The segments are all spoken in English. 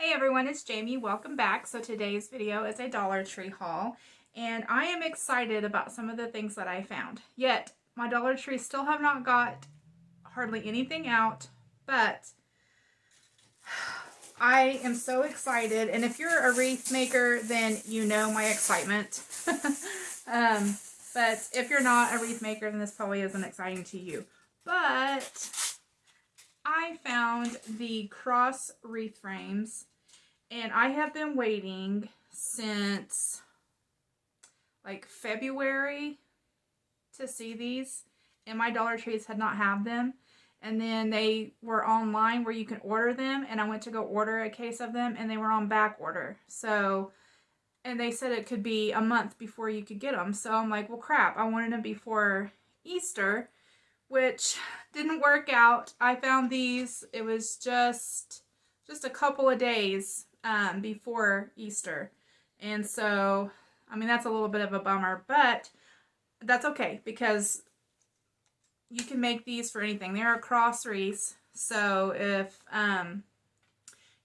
Hey everyone, it's Jamie. Welcome back. So today's video is a Dollar Tree haul, and I am excited about some of the things that I found. Yet, my Dollar Tree still have not got hardly anything out, but I am so excited. And if you're a wreath maker, then you know my excitement. But if you're not a wreath maker, then this probably isn't exciting to you. But I found the cross wreath frames, and I have been waiting since like February to see these, and my Dollar Trees had not have them. And then they were online where you can order them, and I went to go order a case of them, and they were on back order. So, and they said it could be a month before you could get them. So I'm like, well, crap, I wanted them before Easter, which didn't work out. I found these, it was just a couple of days before Easter. And so, I mean, that's a little bit of a bummer, but that's okay because you can make these for anything. They're a cross wreaths. So if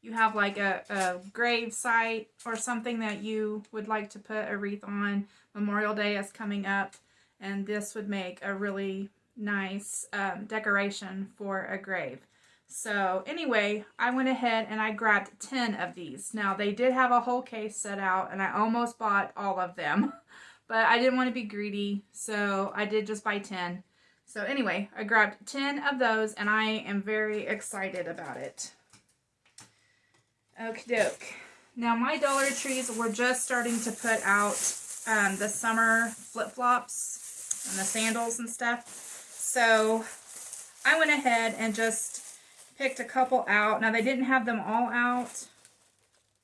you have like a grave site or something that you would like to put a wreath on, Memorial Day is coming up, and this would make a really nice decoration for a grave. So anyway, I went ahead and I grabbed 10 of these. Now they did have a whole case set out, and I almost bought all of them, but I didn't want to be greedy, so I did just buy 10. So anyway, I grabbed 10 of those, and I am very excited about it. Okie doke. Now my Dollar Trees were just starting to put out the summer flip-flops and the sandals and stuff. So I went ahead and just picked a couple out. Now they didn't have them all out,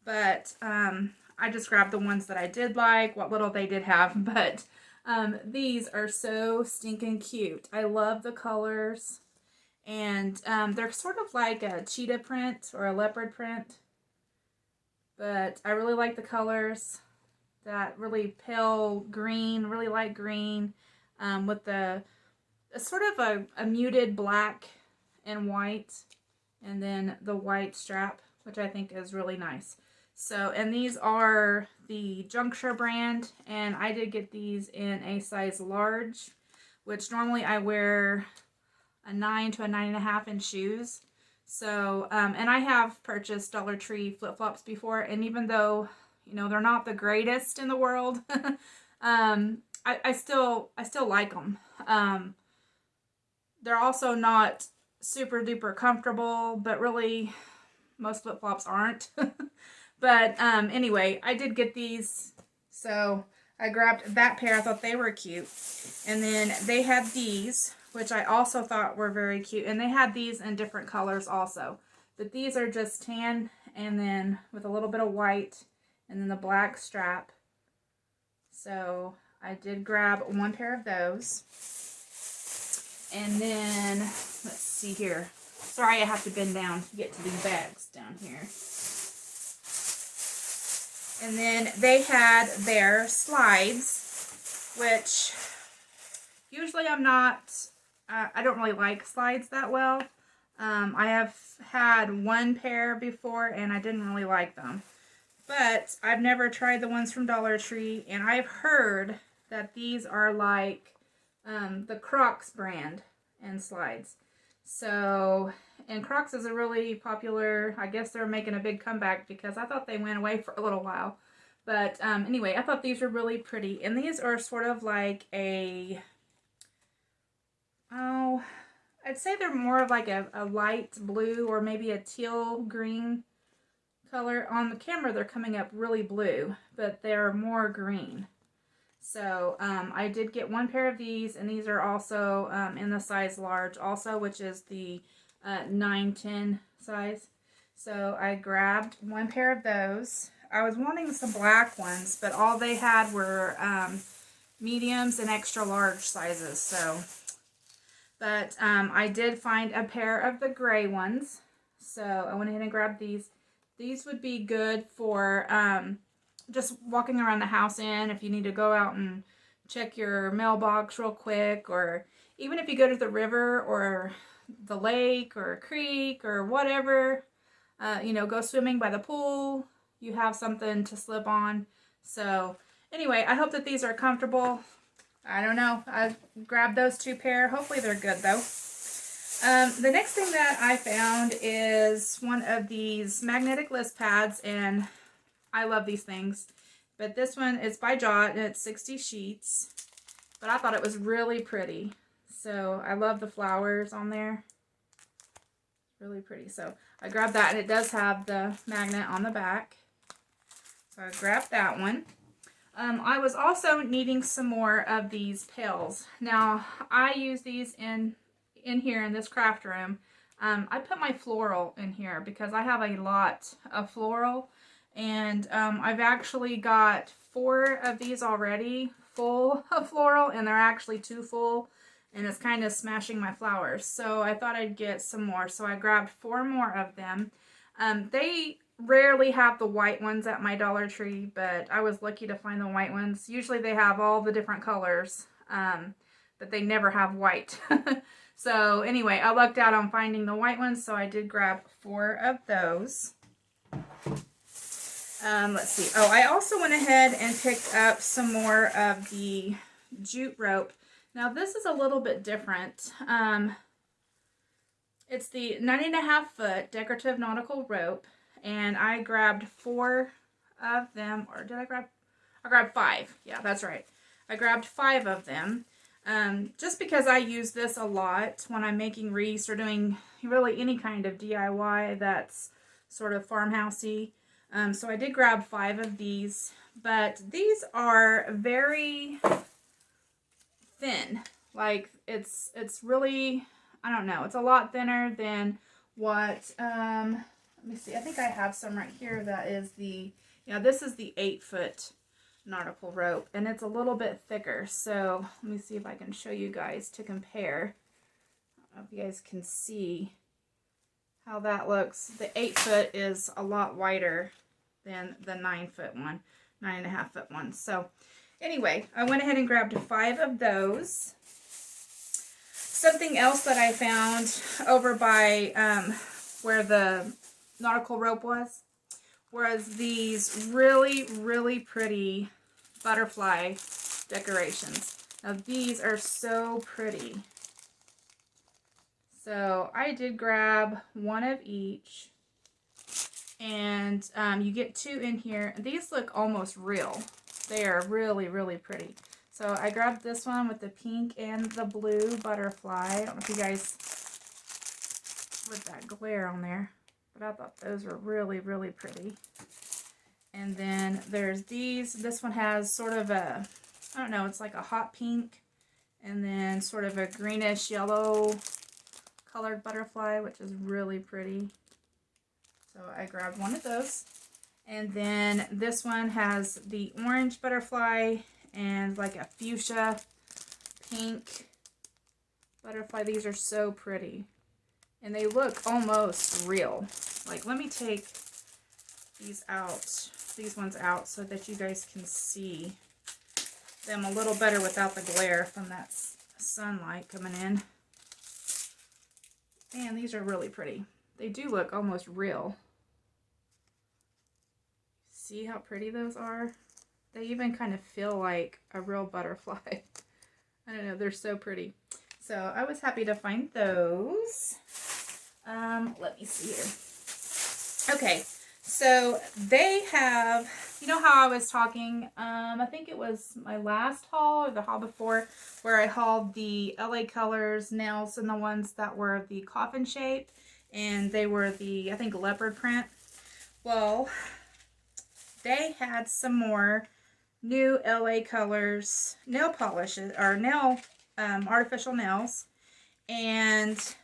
but I just grabbed the ones that I did like, what little they did have. But these are so stinking cute. I love the colors, and they're sort of like a cheetah print or a leopard print, but I really like the colors. That really pale green, really light green, with the sort of a muted black and white, and then the white strap, which I think is really nice. So, and these are the Juncture brand, and I did get these in a size large, which normally I wear a 9 to a 9.5 in shoes. So, and I have purchased Dollar Tree flip-flops before, and even though, you know, they're not the greatest in the world, I still like them. They're also not super duper comfortable, but really most flip-flops aren't. But anyway, I did get these, so I grabbed that pair. I thought they were cute. And then they had these, which I also thought were very cute, and they had these in different colors also. But these are just tan, and then with a little bit of white, and then the black strap. So I did grab one pair of those. And then, let's see here. Sorry, I have to bend down to get to these bags down here. And then they had their slides, which usually I'm not, I don't really like slides that well. I have had one pair before, and I didn't really like them. But I've never tried the ones from Dollar Tree, and I've heard that these are like the Crocs brand and slides. So, and Crocs is a really popular, I guess they're making a big comeback because I thought they went away for a little while. But anyway, I thought these were really pretty. And these are sort of like a, oh, I'd say they're more of like a light blue or maybe a teal green color. On the camera, they're coming up really blue, but they're more green. So I did get one pair of these, and these are also in the size large also, which is the 9-10 size. So I grabbed one pair of those. I was wanting some black ones, but all they had were mediums and extra large sizes. So, but I did find a pair of the gray ones. So I went ahead and grabbed these. These would be good for just walking around the house in, if you need to go out and check your mailbox real quick, or even if you go to the river or the lake or a creek or whatever. you know, go swimming by the pool. You have something to slip on. So anyway, I hope that these are comfortable. I don't know. I grabbed those 2 pair. Hopefully they're good though. The next thing that I found is one of these magnetic list pads, and I love these things. But this one is by Jot, and it's 60 sheets. But I thought it was really pretty. So I love the flowers on there. Really pretty. So I grabbed that, and it does have the magnet on the back. So I grabbed that one. I was also needing some more of these pails. Now, I use these in here in this craft room. I put my floral in here because I have a lot of floral. And I've actually got 4 of these already full of floral, and they're actually too full, and it's kind of smashing my flowers. So I thought I'd get some more. So I grabbed 4 more of them. They rarely have the white ones at my Dollar Tree, but I was lucky to find the white ones. Usually they have all the different colors, but they never have white. So anyway, I lucked out on finding the white ones, so I did grab 4 of those. Let's see. Oh, I also went ahead and picked up some more of the jute rope. Now this is a little bit different. It's the 9.5 foot decorative nautical rope, and I grabbed 4 of them, or did I grabbed 5. Yeah, that's right. I grabbed 5 of them. Just because I use this a lot when I'm making wreaths or doing really any kind of DIY that's sort of farmhousey. So I did grab 5 of these, but these are very thin. Like it's really, I don't know, it's a lot thinner than what, let me see, I think I have some right here that is the, yeah, this is the 8 foot nautical rope, and it's a little bit thicker. So let me see if I can show you guys to compare. I don't know if you guys can see how that looks. The 8 foot is a lot wider than the 9 foot one, 9.5 foot one. So anyway, I went ahead and grabbed 5 of those. Something else that I found over by where the nautical rope was these really, really pretty butterfly decorations. Now these are so pretty. So I did grab 1 of each, and you get 2 in here. These look almost real. They are really, really pretty. So I grabbed this one with the pink and the blue butterfly. I don't know if you guys, with that glare on there, but I thought those were really, really pretty. And then there's these. This one has sort of a, I don't know, it's like a hot pink, and then sort of a greenish yellow colored butterfly, which is really pretty. So I grabbed 1 of those. And then this one has the orange butterfly and like a fuchsia pink butterfly. These are so pretty. And they look almost real. Like, let me take these ones out so that you guys can see them a little better without the glare from that sunlight coming in. Man, these are really pretty. They do look almost real. See how pretty those are? They even kind of feel like a real butterfly. I don't know, they're so pretty. So I was happy to find those. Let me see here. Okay, so they have, you know how I was talking, I think it was my last haul or the haul before, where I hauled the LA Colors nails and the ones that were the coffin shape, and they were the, I think, leopard print. Well, they had some more new LA Colors nail polishes, or nail, artificial nails, and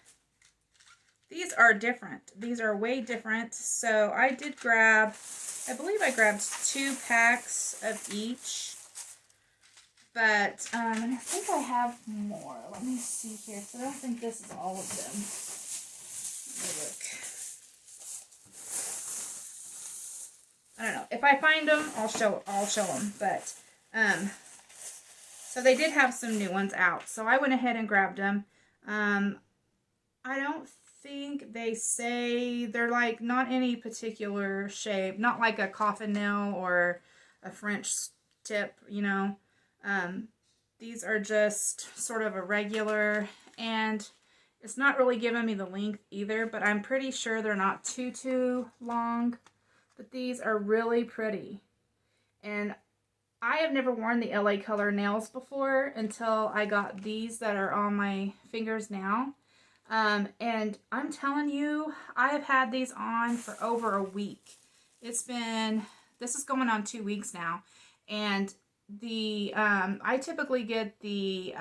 these are different. These are way different. So I did grab, I believe I grabbed 2 packs of each, but I think I have more. Let me see here. So I don't think this is all of them. Let me look. I don't know. If I find them, I'll show them. But so they did have some new ones out. So I went ahead and grabbed them. I don't think they say they're like not any particular shape, not like a coffin nail or a French tip, you know. These are just sort of a regular, and it's not really giving me the length either, but I'm pretty sure they're not too long. But these are really pretty. And I have never worn the LA Color nails before until I got these that are on my fingers now. And I'm telling you, I have had these on for over a week. This is going on 2 weeks now. And I typically get the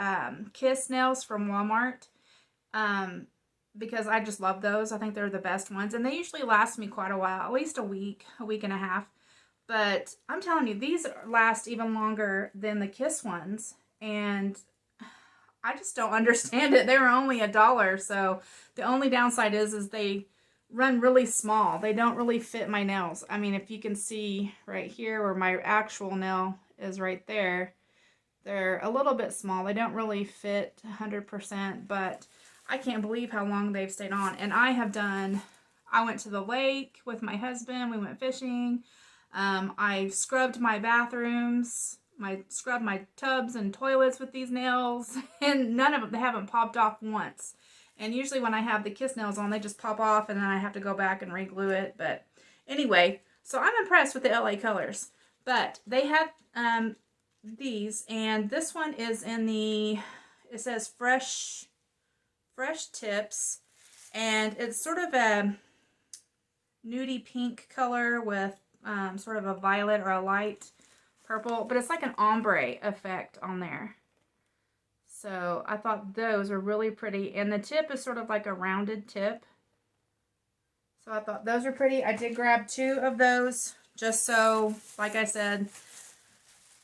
Kiss nails from Walmart because I just love those. I think they're the best ones. And they usually last me quite a while, at least a week and a half. But I'm telling you, these last even longer than the Kiss ones. And I just don't understand it. They were only $1. So the only downside is they run really small. They don't really fit my nails. I mean, if you can see right here where my actual nail is right there, they're a little bit small. They don't really fit 100%, but I can't believe how long they've stayed on. And I went to the lake with my husband. We went fishing. I scrubbed my bathrooms. Scrubbed my tubs and toilets with these nails, and none of them, they haven't popped off once. And usually when I have the Kiss nails on, they just pop off, and then I have to go back and re-glue it. But anyway, so I'm impressed with the LA Colors. But they have these, and this one is in it says fresh tips, and it's sort of a nudie pink color with sort of a violet or a light purple, but it's like an ombre effect on there. So I thought those are really pretty, and the tip is sort of like a rounded tip. So I thought those are pretty. I did grab 2 of those just so, like I said,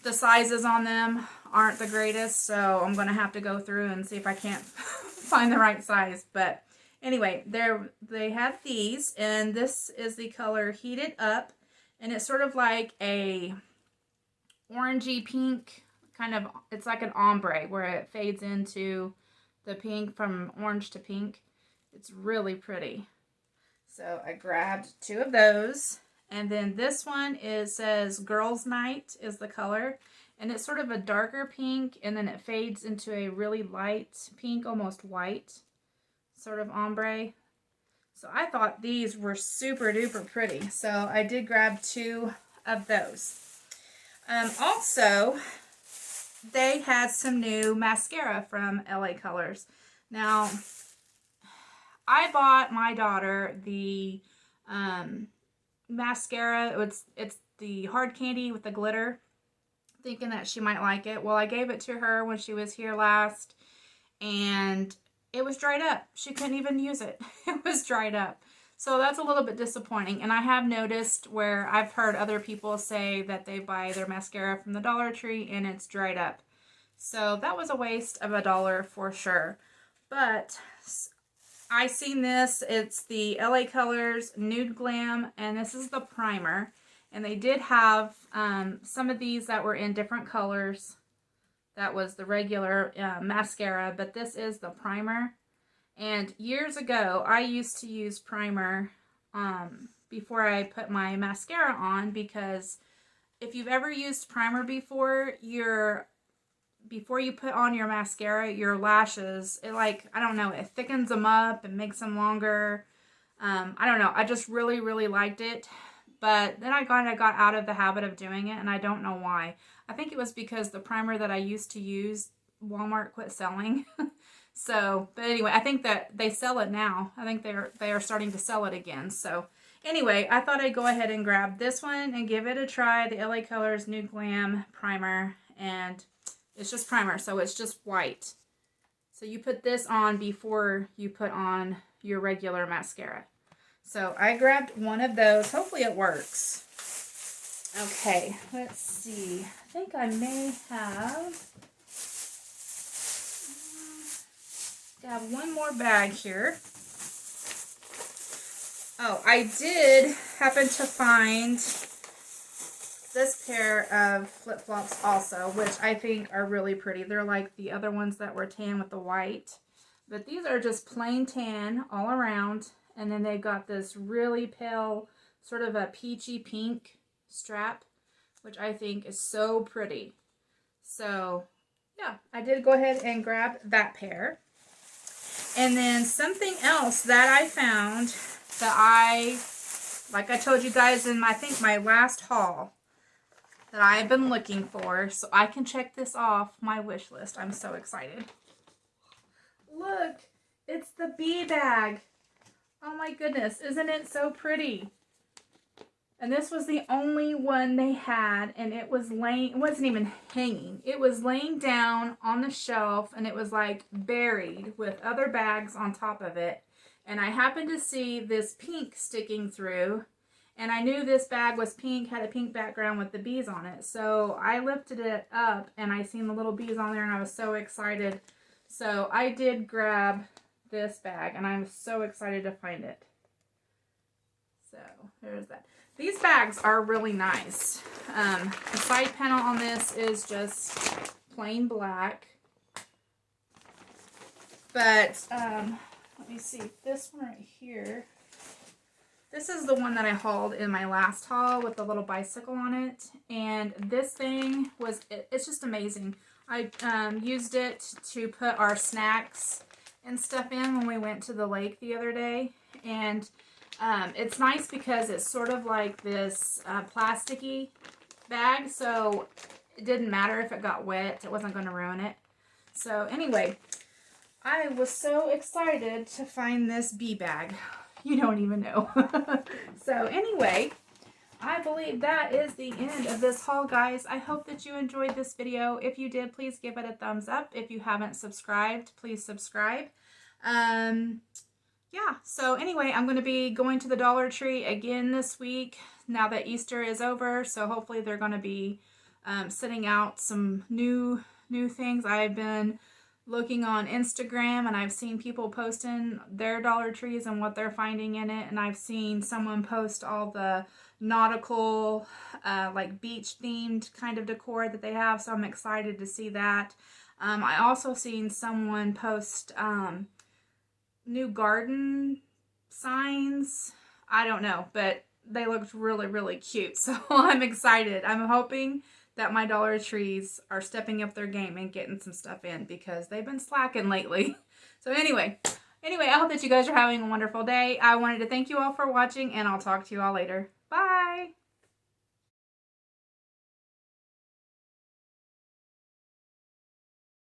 the sizes on them aren't the greatest, so I'm going to have to go through and see if I can't find the right size. But anyway, they have these, and this is the color Heated Up, and it's sort of like a orangey pink, kind of, it's like an ombre where it fades into the pink from orange to pink. It's really pretty. So I grabbed 2 of those. And then this one says Girls Night is the color. And it's sort of a darker pink, and then it fades into a really light pink, almost white sort of ombre. So I thought these were super duper pretty. So I did grab 2 of those. Also, they had some new mascara from LA Colors. Now, I bought my daughter the mascara. It's the hard candy with the glitter, thinking that she might like it. Well, I gave it to her when she was here last, and it was dried up. She couldn't even use it. It was dried up. So that's a little bit disappointing. And I have noticed where I've heard other people say that they buy their mascara from the Dollar Tree and it's dried up. So that was a waste of $1 for sure. But I seen this. It's the LA Colors Nude Glam, and this is the primer. And they did have some of these that were in different colors. That was the regular mascara, but this is the primer. And years ago, I used to use primer before I put my mascara on, because if you've ever used primer before, before you put on your mascara, your lashes, I don't know, it thickens them up and makes them longer. I don't know. I just really, really liked it. But then I kind of got out of the habit of doing it, and I don't know why. I think it was because the primer that I used to use, Walmart quit selling. So, but anyway, I think that they sell it now. I think they are starting to sell it again. So, anyway, I thought I'd go ahead and grab this one and give it a try. The LA Colors Nude Glam Primer, and it's just primer, so it's just white. So you put this on before you put on your regular mascara. So I grabbed one of those. Hopefully it works. Okay, let's see. I think I may have one more bag here. Oh, I did happen to find this pair of flip-flops also, which I think are really pretty. They're like the other ones that were tan with the white. But these are just plain tan all around. And then they've got this really pale, sort of a peachy pink strap, which I think is so pretty. So, yeah, I did go ahead and grab that pair. And then something else that I found that like I told you guys in I think my last haul, that I've been looking for, so I can check this off my wish list. I'm so excited. Look, it's the bee bag. Oh my goodness, isn't it so pretty? And this was the only one they had, and it wasn't even hanging. It was laying down on the shelf, and it was like buried with other bags on top of it. And I happened to see this pink sticking through, and I knew this bag was pink, had a pink background with the bees on it. So I lifted it up, and I seen the little bees on there, and I was so excited. So I did grab this bag, and I'm so excited to find it. So there's that. These bags are really nice. The side panel on this is just plain black. But let me see. This one right here. This is the one that I hauled in my last haul with the little bicycle on it. And this thing it's just amazing. I used it to put our snacks and stuff in when we went to the lake the other day. And it's nice because it's sort of like this plasticky bag, so it didn't matter if it got wet. It wasn't going to ruin it. So anyway, I was so excited to find this bee bag. You don't even know. So anyway, I believe that is the end of this haul, guys. I hope that you enjoyed this video. If you did, please give it a thumbs up. If you haven't subscribed, please subscribe. Yeah, so anyway, I'm going to be going to the Dollar Tree again this week now that Easter is over. So hopefully they're going to be sending out some new things. I've been looking on Instagram, and I've seen people posting their Dollar Trees and what they're finding in it. And I've seen someone post all the nautical, like beach themed kind of decor that they have. So I'm excited to see that. I also seen someone post new garden signs. I don't know, but they looked really, really cute. So I'm excited. I'm hoping that my Dollar Trees are stepping up their game and getting some stuff in, because they've been slacking lately. So anyway, I hope that you guys are having a wonderful day. I wanted to thank you all for watching, and I'll talk to you all later. Bye!